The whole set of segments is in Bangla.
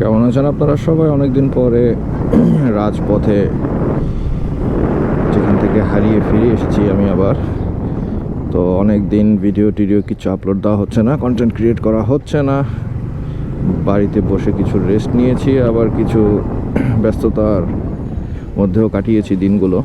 কেমন আছেন আপনারা সবাই? অনেকদিন পরে রাজপথে যেখান থেকে হারিয়ে ফিরে এসেছি আমি আবার। তো অনেক দিন ভিডিও টিডিও কিছু আপলোড দেওয়া হচ্ছে না, কন্টেন্ট ক্রিয়েট করা হচ্ছে না। বাড়িতে বসে কিছু রেস্ট নিয়েছি, আবার কিছু ব্যস্ততার মধ্যেও কাটিয়েছি দিনগুলো।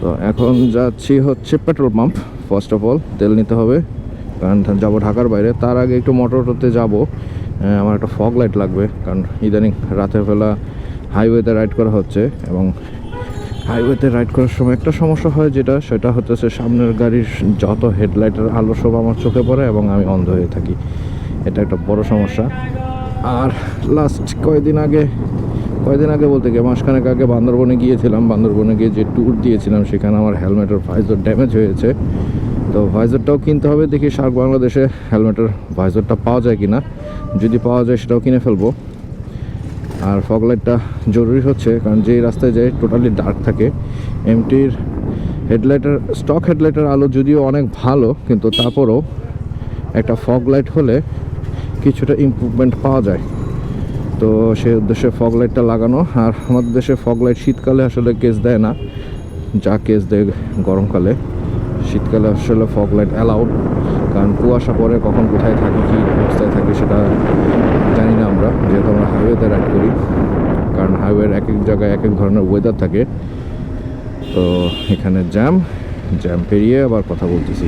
তো এখন যাচ্ছি হচ্ছে petrol pump. First of all তেল নিতে হবে, কারণ যাবো ঢাকার বাইরে। তার আগে একটু মোটরতে যাব। আমার একটা ফগ লাইট লাগবে, কারণ ইদানিং রাতের বেলা হাইওয়েতে রাইড করা হচ্ছে, এবং হাইওয়েতে রাইড করার সময় একটা সমস্যা হয়, সেটা হচ্ছে সামনের গাড়ির যত হেডলাইটের আলো সব আমার চোখে পড়ে এবং আমি অন্ধ হয়ে থাকি। এটা একটা বড় সমস্যা। আর লাস্ট কয়েকদিন আগে বলতে গিয়ে মাসখানেক আগে বান্দরবনে গিয়েছিলাম। বান্দরবনে গিয়ে যে ট্যুর দিয়েছিলাম, সেখানে আমার হেলমেটের ভাইজর ড্যামেজ হয়েছে। তো ভাইজরটাও কিনতে হবে, দেখি শার্ক বাংলাদেশে হেলমেটের ভাইজরটা পাওয়া যায় কিনা। যদি পাওয়া যায় সেটাও কিনে ফেলবো। আর ফগ লাইটটা জরুরি হচ্ছে, কারণ যেই রাস্তায় যায় টোটালি ডার্ক থাকে। এমটির হেডলাইটের, স্টক হেডলাইটের আলো যদিও অনেক ভালো, কিন্তু তারপরও একটা ফগ লাইট হলে কিছুটা ইমপ্রুভমেন্ট পাওয়া যায়। তো সেই উদ্দেশ্যে ফগ লাইটটা লাগানো। আর আমাদের দেশে ফগ লাইট শীতকালে আসলে কেস দেয় না, যা কেস দেয় গরমকালে। শীতকালে আসলে ফগ লাইট অ্যালাউড, কারণ কুয়াশা পরে কখন কোথায় থাকি, কী অবস্থায় থাকি সেটা জানি না আমরা, যেহেতু আমরা হাইওয়েতে রাইড করি। কারণ হাইওয়ের এক এক জায়গায় এক এক ধরনের ওয়েদার থাকে। তো এখানে জ্যাম পেরিয়ে আবার কথা বলতেছি।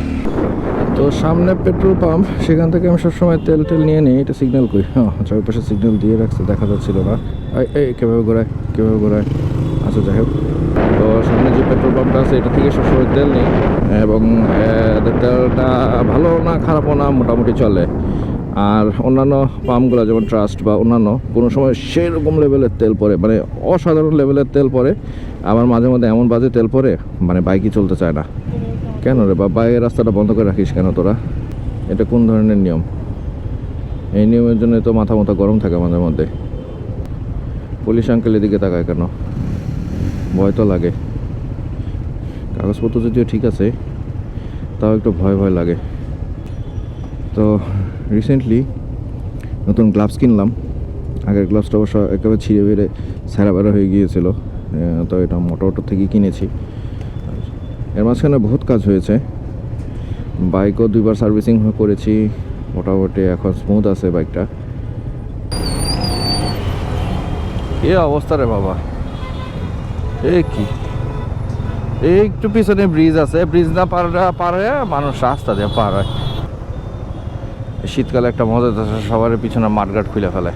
তো সামনে পেট্রোল পাম্প, সেখান থেকে আমি সবসময় তেল নিয়ে নিই। এটা সিগন্যাল কই? হ্যাঁ, চারিপাশে সিগন্যাল দিয়ে রাখছে, দেখা যাচ্ছিল না। এই কীভাবে ঘোরায়। আচ্ছা, যাই হোক। তো সামনে যে পেট্রোল পাম্পটা আছে, এটা থেকে সবসময় তেল নিই, এবং তেলটা ভালো না খারাপও না, মোটামুটি চলে। আর অন্যান্য পাম্পগুলো যেমন ট্রাস্ট বা অন্যান্য, কোনো সময় সেরকম লেভেলের তেল পড়ে, মানে অসাধারণ লেভেলের তেল পড়ে। আবার মাঝে মধ্যে এমন বাজে তেল পড়ে, মানে বাইকই চলতে চায় না। কেন রে বা, বাইরের রাস্তাটা বন্ধ করে রাখিস কেন তোরা? এটা কোন ধরনের নিয়ম? এই নিয়মের জন্য তো মাথা গরম থাকে মাঝে মধ্যে। পুলিশ আঙ্কেল এদিকে তাকায় কেন? ভয় তো লাগে। কাগজপত্র যদিও ঠিক আছে, তাও একটু ভয় লাগে। তো রিসেন্টলি নতুন গ্লাভস কিনলাম। আগের গ্লাভসটা অবশ্য একেবারে ছিঁড়ে বেড়ে বেড়া হয়ে গিয়েছিল। তো এটা মোটো থেকে কিনেছি। এর মাঝখানে বহুত কাজ হয়েছে। বাইকও 2বার সার্ভিসিং করেছি, মোটামুটি এখন স্মুথ আছে বাইকটা। এ অবস্থা রে বাবা! এই একটু পিছনে ব্রিজ আছে, ব্রিজ না পারে মানুষ রাস্তা দিয়ে পার হয়। শীতকালে একটা মজা আছে, সবার পিছনে মাঠঘাট খুলে ফেলে।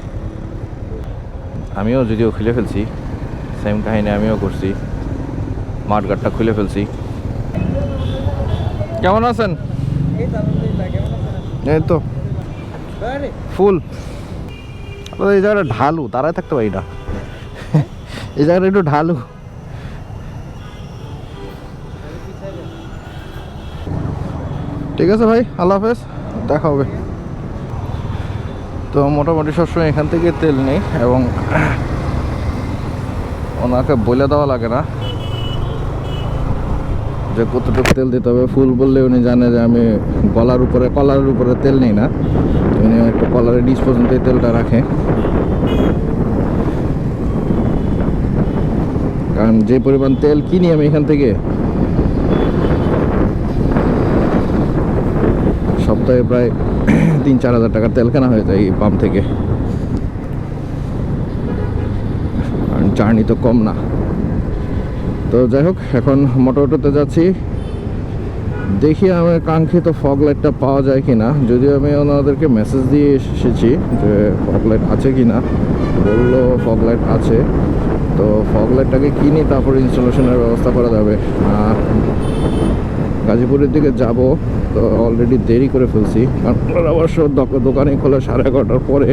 আমিও যদিও খুলে ফেলছি, সেম কাহিনী আমিও করছি, মাঠঘাটটা খুলে ফেলছি। কেমন আছেন? এই তো ফুল। এই জায়গাটা ঢালু, তারাই থাকতে পারি না। এই জায়গাটা একটু ঢালু। ঠিক আছে ভাই, আল্লাহ হাফেজ, দেখা হবে। তো মোটামুটি সবসময় এখান থেকে তেল নেই, এবং ওনাকে বলে দেওয়া লাগে না যে কতটুকু তেল দিতে হবে। ফুল বললে উনি জানে যে আমি কলারের উপরে তেল নেই না। উনি একটু কলারের নিচ পর্যন্ত তেলটা রাখে, কারণ যে পরিমাণ তেল কিনি আমি এখান থেকে, সপ্তাহে প্রায় 3-4 হাজার টাকার তেল কেনা হয়ে যায় এই পাম্প থেকে। জার্নি তো কম না। তো যাই হোক, এখন মোটরতে যাচ্ছি। দেখি আমার কাঙ্ক্ষিত ফগ লাইটটা পাওয়া যায় কিনা। যদিও আমি ওনাদেরকে মেসেজ দিয়ে এসেছি যে ফগ লাইট আছে কিনা, বললো ফগ লাইট আছে। তো ফগ লাইটটাকে কিনি, তারপর ইনস্টলেশনের ব্যবস্থা করা যাবে। গাজীপুরের দিকে যাব, তো অলরেডি দেরি করে ফেলছি, কারণ অবশ্য দোকানে খোলে 11:30 পরে।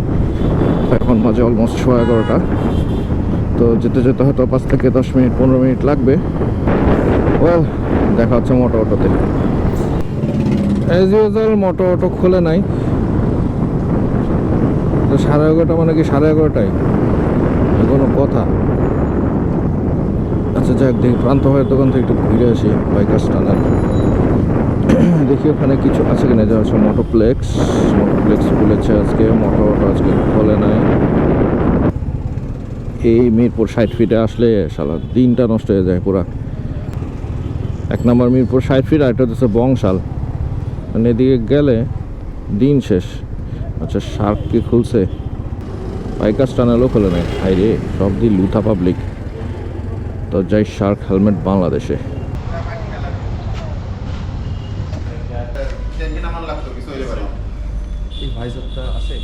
এখন মাঝে অলমোস্ট 11:15। তো যেতে হয়তো 5 থেকে 10 মিনিট 15 মিনিট লাগবে। দেখা হচ্ছে মোটরতে। এজ ইউজুয়াল মোটর খুলে নাই। তো 11:30 মানে কি 11:30টায় কোনো কথা? আচ্ছা যাক, দেখি প্রান্ত হয়ে দোকান থেকে একটু ঘুরে আসি বাইকার্স টানার। দেখি ওখানে কিছু আছে কিনা। যা হচ্ছে মোটোপ্লেক্স খুলেছে আজকে, মোটর আজকে খোলে নাই। এই মিরপুর 60 ফিটে আসলে সারা দিনটা নষ্ট হয়ে যায় পুরা। 1 নম্বর মিরপুর 60 ফিট, আর একটা হচ্ছে বংশাল, মানে এদিকে গেলে দিন শেষ। আচ্ছা, শার্ক কি খুলছে? পাইকাস টানালেও খোলে নাই। হাই রে, সব দিন লুথা পাবলিক। তো যাই শার্ক হেলমেট বাংলাদেশে। এই ভাইজারটা আছে?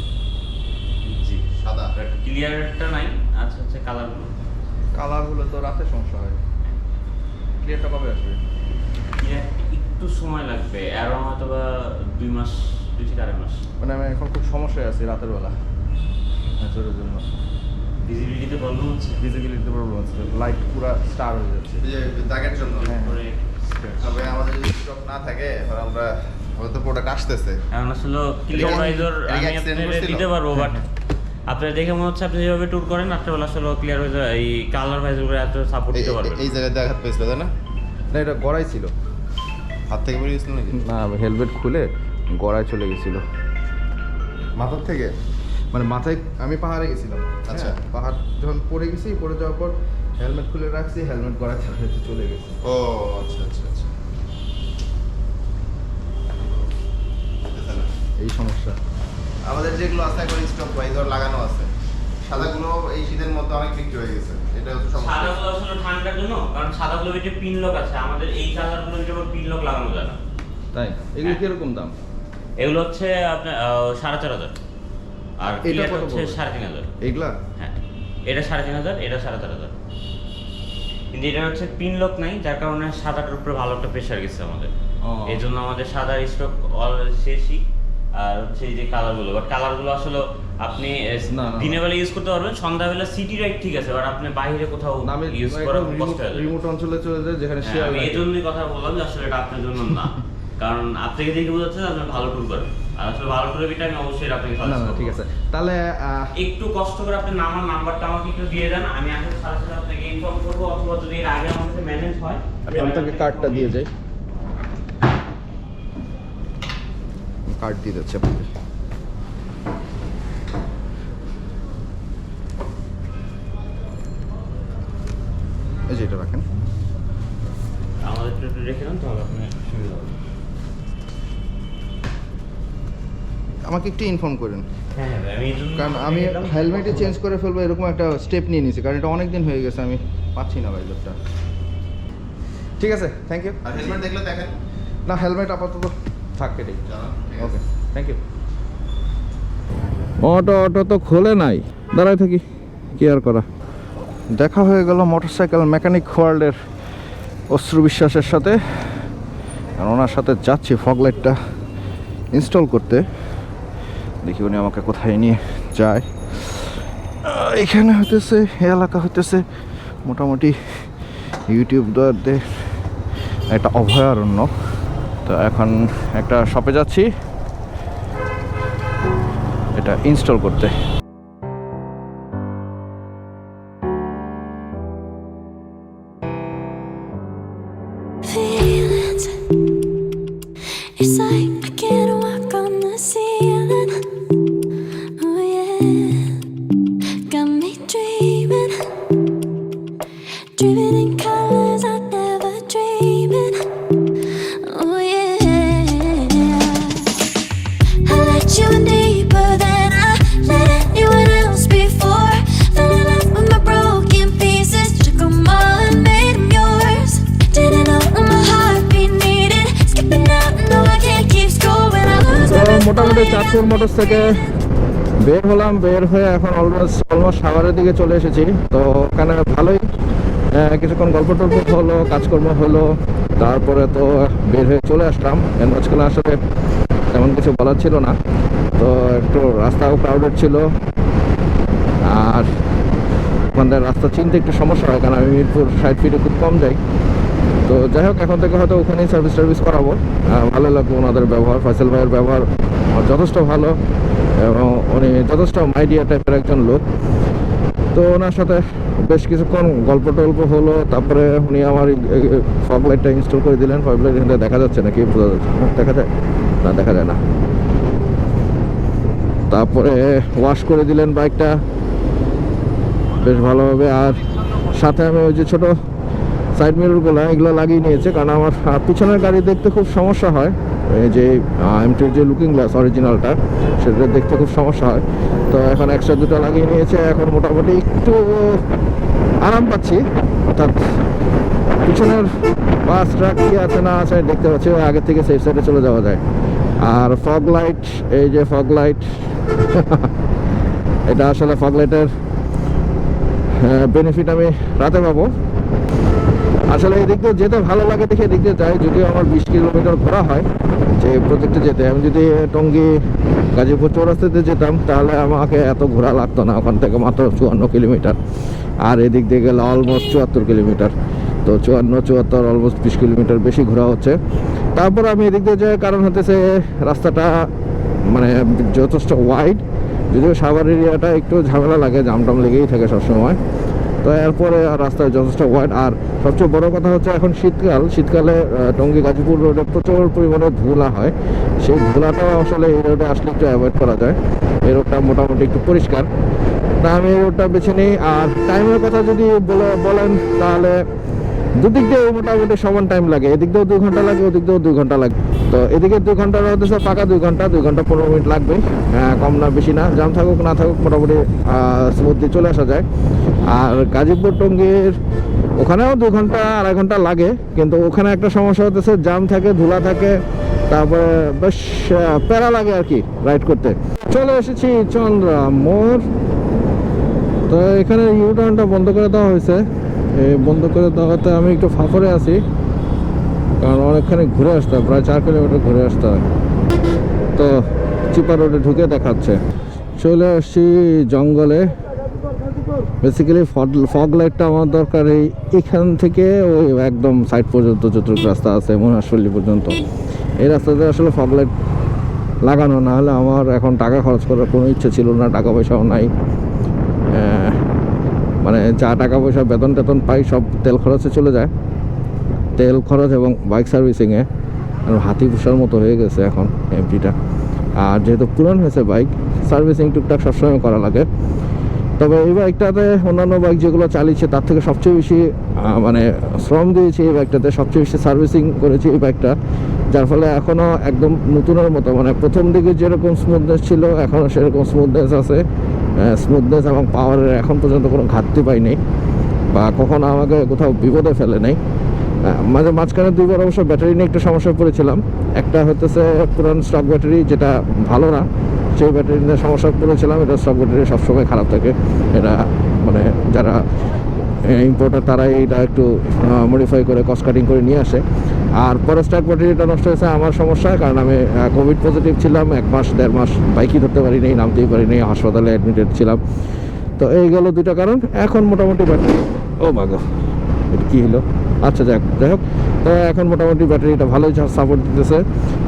জি সাদা ক্লিয়ারটা নাই। আচ্ছা আচ্ছা, কালারগুলো কালারগুলো তো রাতে সমস্যা হয়। ক্লিয়ারটা কবে আসবে? একটু সময় লাগবে, আরো হয়তো বা 2 মাস, 2 থেকে 2.5 মাস। মানে আমি এখন খুব সমস্যায় আছি রাতের বেলা ম্যাচের জন্য। ভিজিবিলিটিতে প্রবলেম হচ্ছে। ভিজিবিলিটিতে প্রবলেম হচ্ছে, লাইট পুরো স্টার হয়ে যাচ্ছে। এই যে দাগের জন্য। হ্যাঁ। পরে তবে আমাদের যদি স্টক না থাকে তাহলে আমরা হয়তো প্রোডাক্ট আসতেছে। এখন আসলে ক্লিয়ার ভাইজর আমি আপনাদের দিতে পারবো, বাট আপনারা দেখে মনে হচ্ছে আপনি যেভাবে ট্যুর করেন রাত্রেবেলা আসলে ক্লিয়ার ভাইজর এই কালার ভাইজরগুলো এত সাপোর্ট দিতে পারবেন। এই জায়গায় আঘাত পেয়েছিল তাই না? না, এটা গড়াই ছিল। হাত থেকে বেরিয়ে গেছিল নাকি? না, হেলমেট খুলে গড়ায় চলে গেছিল। মাথার থেকে? মানে মাথায় আমি পাহাড়ে গেছিলাম। আচ্ছা। হ্যাঁ, পাহাড় যখন পড়ে গেছি, পড়ে যাওয়ার পর হেলমেট খুলে রাখছি, হেলমেট গড়ায় চলে গেছে। ও আচ্ছা আচ্ছা আচ্ছা। বুঝতেছে না। এই সমস্যা। আমাদের যেগুলো আছে এখন স্টক ভাইজার লাগানো আছে, সাদাগুলো এই শীতের মধ্যে অনেক বিক্রি হয়ে গেছে। এটা হচ্ছে সমস্যা। সাদাগুলো আসলে ঠান্ডার জন্য, কারণ সাদাগুলো ভিতরে পিন লক আছে, আমাদের এই কালারগুলো ভিতরে পিন লক লাগানো যায় না। তাই? এগুলো কিরকম দাম? এগুলো হচ্ছে আপনার 4,500, আর এটা এটা কত হচ্ছে পড়বে? 3,500। এইগুলা? হ্যাঁ, এটা 3,500, এটা 4,500। কিন্তু এটা হচ্ছে পিন লক নাই, যার কারণে সাদাটার উপরে ভালো একটা প্রেশার গেছে আমাদের। ও। এই জন্য আমাদের সাদার স্টক অল শেষই। আর হচ্ছে এই যে কালারগুলো, বাট কালারগুলো আসলে আপনি না, না। দিনের বেলা ইউজ করতে পারবেন, সন্ধ্যাবেলা সিটি রাইড ঠিক আছে, বাট আপনি বাইরে কোথাও নামে ইউজ করা কষ্ট হয়ে যাবে। রিমোট অঞ্চলে চলে যায় যেখানে হ্যাঁ, শেয়ার আমি এই জন্যই কথা বললাম যে আসলে এটা আপনার জন্য না। কারণ আপনাকে দেখে বোঝা যাচ্ছে যে আপনি ভালো ট্যুর করেন, আর আসলে ভালো ট্যুরের বিটা আমি অবশ্যই আপনাকে না সাজেস্ট না, করব। ঠিক আছে। তাহলে একটু কষ্ট করে আপনি নাম্বারটা আমাকে একটু দিয়ে দেন, আমি আসলে সাথে সাথে আপনাকে ইনফর্ম করবো, অথবা যদি এর আগে আমার কাছে ম্যানেজ হয় আমি আপনাকে কার্ডটা দিয়ে যাই। কার্ড দিয়ে যাচ্ছে আপনাকে। এই যে এটা রাখেন। আমাদের একটু রেখে দেন, তাহলে আপনি সুবিধা হবে। আমাকে একটু ইনফর্ম করেন, হ্যাঁ হ্যাঁ, আমি এই জন্য কারণ আমি হেলমেটে চেঞ্জ করে ফেলবো এরকম একটা স্টেপ নিয়ে নিয়েছি, কারণ এটা অনেক দিন হয়ে গেছে, আমি পাচ্ছি না ভাইজারটা। ঠিক আছে, থ্যাংক ইউ। আর হেলমেট দেখলে দেখেন। না, হেলমেট আপাতত থাক কেটে। জানান, ঠিক আছে। ওকে, থ্যাংক ইউ। অটো তো খোলে নাই, দাঁড়ায় থাকি, কি আর করা। দেখা হয়ে গেল মোটরসাইকেল মেকানিক ওয়ার্ল্ডের অশ্রু বিশ্বাসের সাথে, আর ওনার সাথে যাচ্ছি ফগ লাইটটা ইনস্টল করতে। দেখি উনি আমাকে কোথায় নিয়ে যায়। এখানে হইতেছে, এই এলাকা হইতেছে মোটামুটি ইউটিউবারদের একটা অভয়ারণ্য। তো এখন একটা শপে যাচ্ছি এটা ইনস্টল করতে। Feelings, it's like I can't walk on the ceiling. Oh yeah, got me dreaming, dreaming in colors I never dreamed in. Oh yeah, I let you in deeper than I let anyone else before. Fell in love with my broken pieces, took 'em all and made 'em yours. Didn't know what my heartbeat needed, skipping out, no I can't keep going. I lose my breath মোটামুটি for you. চাঁদপুর মোটরস থেকে বের হলাম, বের হয়ে এখন অলমোস্ট সাভারের দিকে চলে এসেছি। তো ওখানে ভালোই কিছুক্ষণ গল্প টল্প হলো, কাজকর্ম হলো, তারপরে তো বের হয়ে চলে আসলাম। এর মাঝখানে আসলে তেমন কিছু বলার ছিল না, তো একটু রাস্তাও ক্রাউডেড ছিল, আর ওখানে রাস্তা চিনতে একটু সমস্যা হয়, কারণ আমি মিরপুর 60 ফিটে খুব কম যাই। তো যাই হোক, এখন থেকে হয়তো ওখানেই সার্ভিস করাবো। ভালো লাগবে ওনাদের ব্যবহার, ফয়সাল ভাইয়ের ব্যবহার যথেষ্ট ভালো, এবং উনি যথেষ্ট মাইডিয়া টাইপের একজন লোক। তো ওনার সাথে বেশ কিছুক্ষণ গল্প টল্প হলো, তারপরে উনি আমার ফগ লাইটটা ইনস্টল করে দিলেন। ফগ লাইট এখানে দেখা যাচ্ছে নাকি, বোঝা যাচ্ছে? দেখা যায় না, দেখা যায় না। তারপরে ওয়াশ করে দিলেন বাইকটা, বেশ ভালো হবে। আর সাথে আমি ওই যে ছোটো সাইড মিররগুলো এগুলো লাগিয়ে নিয়েছে, কারণ আমার পিছনের গাড়ি দেখতে খুব সমস্যা হয়। এই যে এমটির যে লুকিং গ্লাস অরিজিনালটা, সেটা দেখতে খুব সমস্যা হয়। তো এখন এক্সট্রা দুটো লাগিয়ে নিয়েছে, এখন মোটামুটি একটু আরাম পাচ্ছি। অর্থাৎ পিছনের বাস ট্রাক কি আছে না আছে দেখতে পাচ্ছি, আগের থেকে সেফ সাইডে চলে যাওয়া যায়। আর ফগ লাইট, এই যে ফগ লাইট এটা আসলে ফগ লাইটের বেনিফিট আমি রাতে পাবো। আসলে এই দিক দিয়ে যেতে ভালো লাগে দেখে এদিক দিয়ে যাই, যদিও আমার 20 কিলোমিটার ঘোরা হয় যে প্রজেক্টে যেতে। আমি যদি টঙ্গী গাজীপুর চৌরাস্তাতে যেতাম তাহলে আমাকে এত ঘোরা লাগতো না, ওখান থেকে মাত্র 54 কিলোমিটার। আর এদিক দিয়ে গেলে অলমোস্ট 74 কিলোমিটার। তো 54 অলমোস্ট 20 কিলোমিটার বেশি ঘোরা হচ্ছে। তারপর আমি এদিক দিয়ে যাই, কারণ হতেছে রাস্তাটা মানে যথেষ্ট ওয়াইড, যদিও সাভার এরিয়াটা একটু ঝামেলা লাগে, জামটাম লেগেই থাকে সবসময়। তো এরপরে রাস্তায় যথেষ্ট ওয়াইড। আর সবচেয়ে বড় কথা হচ্ছে এখন শীতকালে টঙ্গী গাজীপুর রোডে প্রচুর পরিমাণে ধুলা হয়। সেই ধুলাটাও আসলে এই রোডে আসলে একটু অ্যাভয়েড করা যায়। এই রোডটা মোটামুটি একটু পরিষ্কার, তা আমি এই রোডটা বেছে নিই। আর টাইমের কথা যদি বলেন তাহলে দুদিক দিয়ে মোটামুটি সমান টাইম লাগে, এদিক দিয়েও 2 ঘন্টা লাগে, ওদিক দিয়েও 2 ঘন্টা লাগে। তো এদিকে 2 ঘন্টা হতেছে পাকা 2 ঘন্টা 15 মিনিট লাগবে, কম না বেশি না। জাম থাকুক না থাকুক মোটামুটি স্মুথলি চলে আসা যায়। আর গাজীপুর টঙ্গীর ওখানেও 2 ঘন্টা 2.5 ঘন্টা লাগে, কিন্তু ওখানে একটা সমস্যা হতেছে, জাম থাকে, ধুলা থাকে, তারপরে বেশ প্যারা লাগে আর কি রাইড করতে। চলে এসেছি চন্দ্রা মোড়। তো এখানে ইউটার্নটা বন্ধ করে দেওয়া হয়েছে। এই বন্ধ করে দেওয়াতে আমি একটু ফাঁপড়ে আছি, কারণ অনেকখানি ঘুরে আসতে হয়, প্রায় 4 কিলোমিটার ঘুরে আসতে হয়। তো চিপা রোডে ঢুকে দেখাচ্ছে। চলে আসছি জঙ্গলে। বেসিক্যালি ফগ লাইটটা আমার দরকার এইখান থেকে ওই একদম সাইড পর্যন্ত যতটুকু রাস্তা আছে মহাশল্লি পর্যন্ত, এই রাস্তাতে আসলে ফগ লাইট লাগানো, না হলে আমার এখন টাকা খরচ করার কোনো ইচ্ছে ছিল না, টাকা পয়সাও নাই। মানে যা টাকা পয়সা বেতন টেতন পাই সব তেল খরচে চলে যায়, তেল খরচ এবং বাইক সার্ভিসিংয়ে। আর হাতি পুষার মতো হয়ে গেছে এখন এমটিটা। আর যেহেতু পুরান হয়েছে বাইক, সার্ভিসিং টুকটাক সবসময় করা লাগে। তবে এই বাইকটাতে অন্যান্য বাইক যেগুলো চালিয়েছে তার থেকে সবচেয়ে বেশি মানে শ্রম দিয়েছি এই বাইকটাতে, সবচেয়ে বেশি সার্ভিসিং করেছি এই বাইকটা, যার ফলে এখনও একদম নতুনের মতো, মানে প্রথম দিকে যেরকম স্মুথনেস ছিল এখনও সেরকম স্মুথনেস আছে। স্মুথনেস এবং পাওয়ারের এখন পর্যন্ত কোনো ঘাটতি পাইনি, বা কখনো আমাকে কোথাও বিপদে ফেলে নেই। মাঝখানে 2 বার অবশ্য ব্যাটারি নিয়ে একটু সমস্যায় পড়েছিলাম। একটা হতেছে পুরান স্টক ব্যাটারি, যেটা ভালো না, সেই ব্যাটারি নিয়ে সমস্যা পড়েছিলাম। এটা স্টক ব্যাটারি সবসময় খারাপ থাকে, এটা মানে যারা ইম্পোর্টার তারাই এটা একটু মডিফাই করে কস্ট কাটিং করে নিয়ে আসে। আর পরে স্টক ব্যাটারিটা নষ্ট হয়েছে আমার সমস্যা, কারণ আমি কোভিড পজিটিভ ছিলাম, 1 মাস 1.5 মাস বাইকই ধরতে পারিনি, নামতেই পারিনি, হাসপাতালে অ্যাডমিটেড ছিলাম। তো এই গেল 2টা কারণ। এখন মোটামুটি ব্যাটারি, ও বাগো এটা কী হলো, আচ্ছা যাই হোক। তো এখন মোটামুটি ব্যাটারিটা ভালোই সাপোর্ট দিতেছে।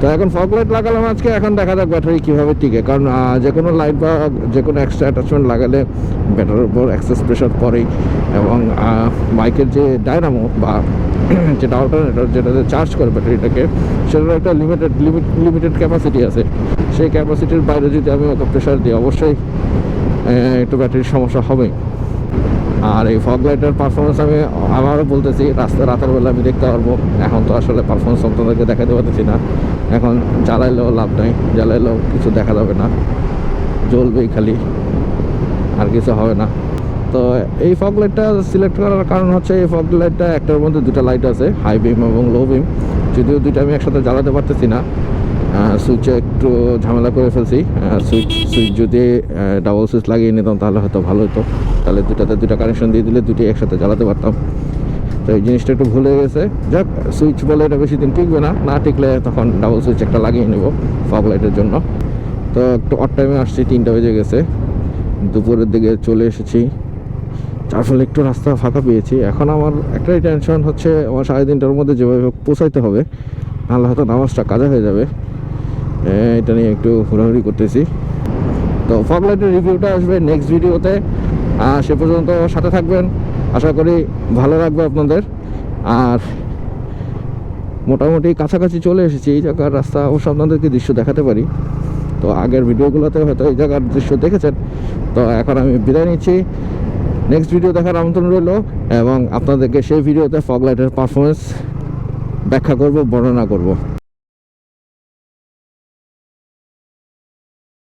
তো এখন ফগ লাইট লাগালাম আজকে, এখন দেখা যাক ব্যাটারি কীভাবে টিকে, কারণ যে কোনো লাইট বা যে কোনো এক্সট্রা অ্যাটাচমেন্ট লাগালে ব্যাটারির উপর এক্সেস প্রেশার পড়েই। এবং বাইকের যে ডায়নামো বা যেটা অল্টারনেটর, যেটাতে চার্জ করে ব্যাটারিটাকে, সেটার একটা লিমিটেড ক্যাপাসিটি আছে। সেই ক্যাপাসিটির বাইরে যদি আমি ওকে প্রেশার দিই, অবশ্যই একটু ব্যাটারির সমস্যা হবেই। আর এই ফগ লাইটের পারফরমেন্স আমি আবারও বলতেছি, রাতের বেলা আমি দেখতে পারবো। এখন তো আসলে পারফরমেন্স আপনাদেরকে দেখাতে পারতেছি না, এখন জ্বালাইলেও লাভ নাই, জ্বালাইলেও কিছু দেখা যাবে না, জ্বলবেই খালি, আর কিছু হবে না। তো এই ফগ লাইটটা সিলেক্ট করার কারণ হচ্ছে, এই ফগ লাইটটা একটার মধ্যে 2টা লাইট আছে, হাই বিম এবং লো বিম। যদিও 2টা আমি একসাথে জ্বালাতে পারতেছি না, সুইচে একটু ঝামেলা করে ফেলছি। সুইচ যদি ডাবল সুইচ লাগিয়ে নিতাম তাহলে হয়তো ভালো হতো, তাহলে 2টা কানেকশন দিয়ে দিলে 2টি একসাথে জ্বালাতে পারতাম। তো এই জিনিসটা একটু ভুলে গেছে। যাক, সুইচ বলে এটা বেশি দিন টিকবে না টিকলে তখন ডাবল সুইচ একটা লাগিয়ে নেব ফগ লাইটের জন্য। তো একটু অড টাইমে আসছি, 3টা বেজে গেছে, দুপুরের দিকে চলে এসেছি, যার ফলে একটু রাস্তা ফাঁকা পেয়েছি। এখন আমার একটাই টেনশন হচ্ছে, আমার 3:30টার মধ্যে যেভাবে পৌঁছাইতে হবে, নাহলে হয়তো নামাজটা কাজা হয়ে যাবে। এটা নিয়ে একটু হুড়াহুড়ি করতেছি। তো ফগ লাইটের রিভিউটা আসবে নেক্সট ভিডিওতে, সে পর্যন্ত সাথে থাকবেন, আশা করি ভালো লাগবে আপনাদের। আর মোটামুটি কাছাকাছি চলে এসেছি, এই জায়গার রাস্তা অবশ্য আপনাদেরকে দৃশ্য দেখাতে পারি। তো আগের ভিডিওগুলোতে হয়তো এই জায়গার দৃশ্য দেখেছেন। তো এখন আমি বিদায় নিচ্ছি, নেক্সট ভিডিও দেখার আমন্ত্রণ রইল এবং আপনাদেরকে সেই ভিডিওতে ফগ লাইটের পারফরমেন্স ব্যাখ্যা করব, বর্ণনা করব।